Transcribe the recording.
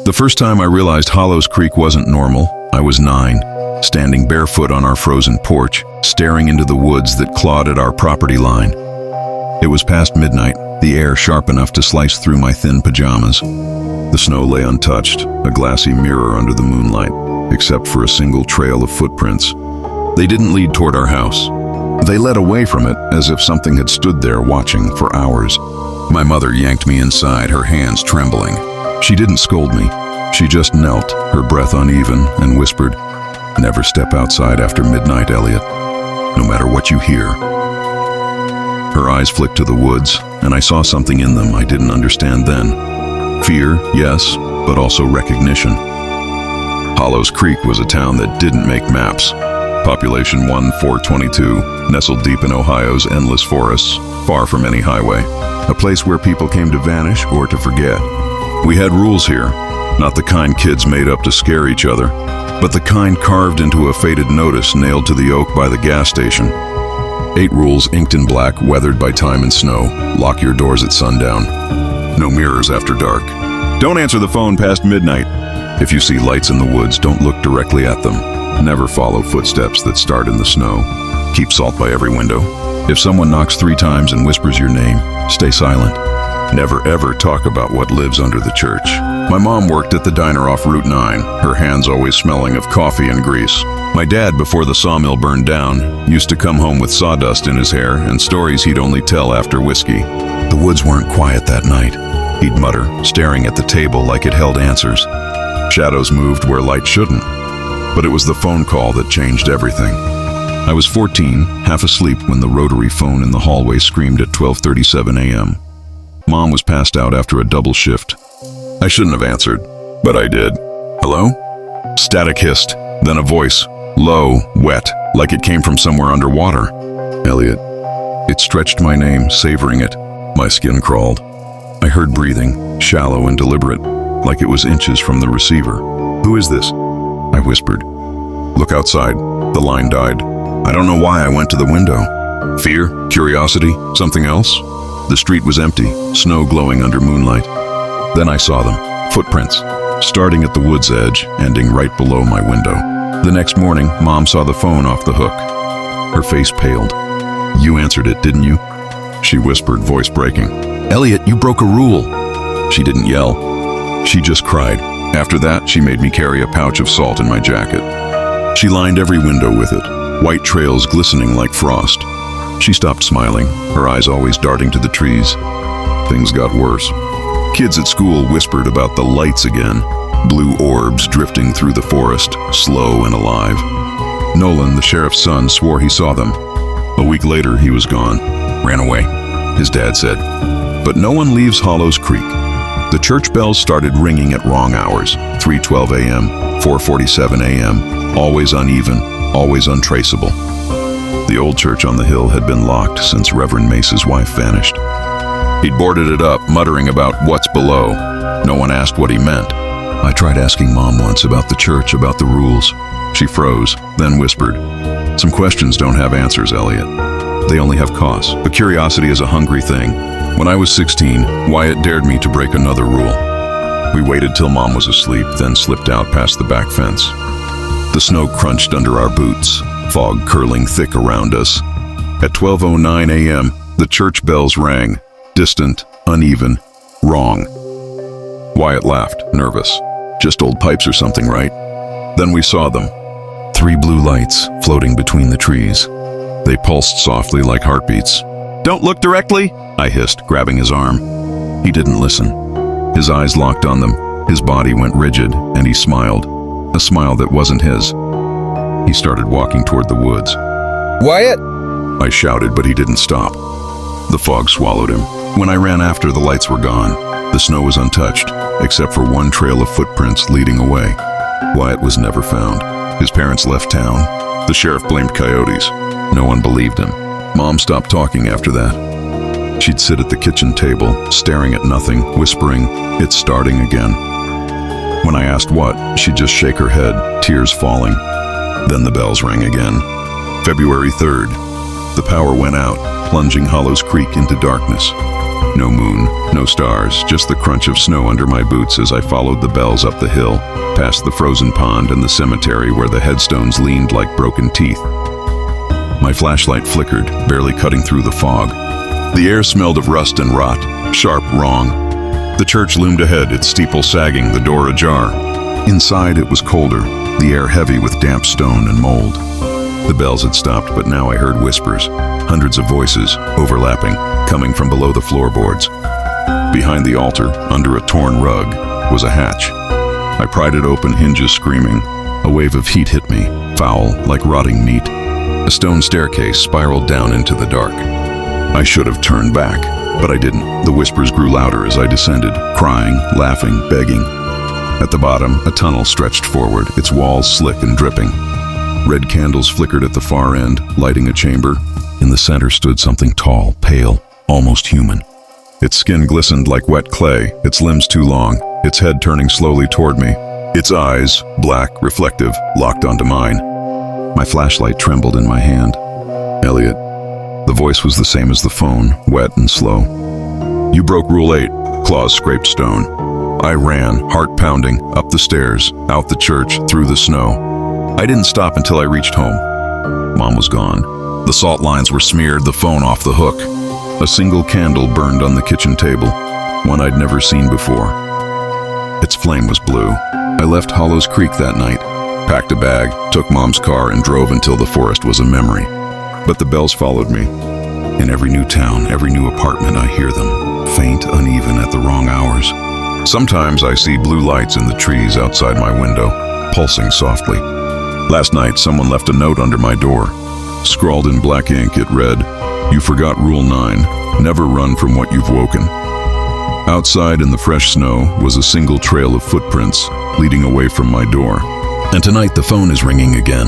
The first time I realized Hollows Creek wasn't normal, I was 9, standing barefoot on our frozen porch, staring into the woods that clawed at our property line. It was past midnight, the air sharp enough to slice through my thin pajamas. The snow lay untouched, a glassy mirror under the moonlight, except for a single trail of footprints. They didn't lead toward our house. They led away from it as if something had stood there watching for hours. My mother yanked me inside, her hands trembling. She didn't scold me. She just knelt, her breath uneven, and whispered, "Never step outside after midnight, Elliot, no matter what you hear." Her eyes flicked to the woods, and I saw something in them I didn't understand then. Fear, yes, but also recognition. Hollows Creek was a town that didn't make maps. Population 1,422, nestled deep in Ohio's endless forests, far from any highway. A place where people came to vanish or to forget. We had rules here, not the kind kids made up to scare each other, but the kind carved into a faded notice nailed to the oak by the gas station. 8 rules inked in black, weathered by time and snow. Lock your doors at sundown. No mirrors after dark. Don't answer the phone past midnight. If you see lights in the woods, don't look directly at them. Never follow footsteps that start in the snow. Keep salt by every window. If someone knocks 3 times and whispers your name, stay silent. Never ever talk about what lives under the church. My mom worked at the diner off Route 9, her hands always smelling of coffee and grease. My dad, before the sawmill burned down, used to come home with sawdust in his hair and stories he'd only tell after whiskey. The woods weren't quiet that night. He'd mutter, staring at the table like it held answers. Shadows moved where light shouldn't. But it was the phone call that changed everything. I was 14, half asleep when the rotary phone in the hallway screamed at 12:37 a.m. Mom was passed out after a double shift. I shouldn't have answered, but I did. "Hello?" Static hissed, then a voice, low, wet, like it came from somewhere underwater. "Elliot." It stretched my name, savoring it. My skin crawled. I heard breathing, shallow and deliberate, like it was inches from the receiver. "Who is this?" I whispered. "Look outside." The line died. I don't know why I went to the window. Fear? Curiosity? Something else? The street was empty, snow glowing under moonlight. Then I saw them. Footprints. Starting at the wood's edge, ending right below my window. The next morning, Mom saw the phone off the hook. Her face paled. "You answered it, didn't you?" She whispered, voice breaking. "Elliot, you broke a rule." She didn't yell. She just cried. After that, she made me carry a pouch of salt in my jacket. She lined every window with it, white trails glistening like frost. She stopped smiling, her eyes always darting to the trees. Things got worse. Kids at school whispered about the lights again, blue orbs drifting through the forest, slow and alive. Nolan, the sheriff's son, swore he saw them. A week later, he was gone. "Ran away," his dad said. But no one leaves Hollows Creek. The church bells started ringing at wrong hours, 3:12 a.m., 4:47 a.m., always uneven, always untraceable. The old church on the hill had been locked since Reverend Mace's wife vanished. He'd boarded it up, muttering about what's below. No one asked what he meant. I tried asking Mom once about the church, about the rules. She froze, then whispered, "Some questions don't have answers, Elliot. They only have costs. But curiosity is a hungry thing. When I was 16, Wyatt dared me to break another rule. We waited till Mom was asleep, then slipped out past the back fence. The snow crunched under our boots, fog curling thick around us. At 12:09 a.m., the church bells rang, distant, uneven, wrong. Wyatt laughed, nervous. "Just old pipes or something, right?" Then we saw them. 3 blue lights floating between the trees. They pulsed softly like heartbeats. "Don't look directly," I hissed, grabbing his arm. He didn't listen. His eyes locked on them, his body went rigid, and he smiled. A smile that wasn't his. He started walking toward the woods. "Wyatt!" I shouted, but he didn't stop. The fog swallowed him. When I ran after, the lights were gone. The snow was untouched, except for one trail of footprints leading away. Wyatt was never found. His parents left town. The sheriff blamed coyotes. No one believed him. Mom stopped talking after that. She'd sit at the kitchen table, staring at nothing, whispering, "It's starting again." When I asked what, she'd just shake her head, tears falling. Then the bells rang again. February 3rd. The power went out, plunging Hollows Creek into darkness. No moon, no stars, just the crunch of snow under my boots as I followed the bells up the hill, past the frozen pond and the cemetery where the headstones leaned like broken teeth. My flashlight flickered, barely cutting through the fog. The air smelled of rust and rot, sharp wrong. The church loomed ahead, its steeple sagging, the door ajar. Inside it was colder, the air heavy with damp stone and mold. The bells had stopped, but now I heard whispers, hundreds of voices, overlapping, coming from below the floorboards. Behind the altar, under a torn rug, was a hatch. I pried it open, hinges screaming. A wave of heat hit me, foul, like rotting meat. A stone staircase spiraled down into the dark. I should have turned back, but I didn't. The whispers grew louder as I descended, crying, laughing, begging. At the bottom, a tunnel stretched forward, its walls slick and dripping. Red candles flickered at the far end, lighting a chamber. In the center stood something tall, pale, almost human. Its skin glistened like wet clay, its limbs too long, its head turning slowly toward me. Its eyes, black, reflective, locked onto mine. My flashlight trembled in my hand. Elliot. The voice was the same as the phone, wet and slow. You broke Rule 8. Claws scraped stone. I ran, heart pounding, up the stairs, out the church, through the snow. I didn't stop until I reached home. Mom was gone. The salt lines were smeared, the phone off the hook. A single candle burned on the kitchen table, one I'd never seen before. Its flame was blue. I left Hollows Creek that night, packed a bag, took Mom's car, and drove until the forest was a memory. But the bells followed me. In every new town, every new apartment, I hear them, faint, uneven at the wrong hours. Sometimes I see blue lights in the trees outside my window, pulsing softly. Last night, someone left a note under my door. Scrawled in black ink, it read, "You forgot Rule 9, never run from what you've woken." Outside in the fresh snow was a single trail of footprints leading away from my door. And tonight the phone is ringing again.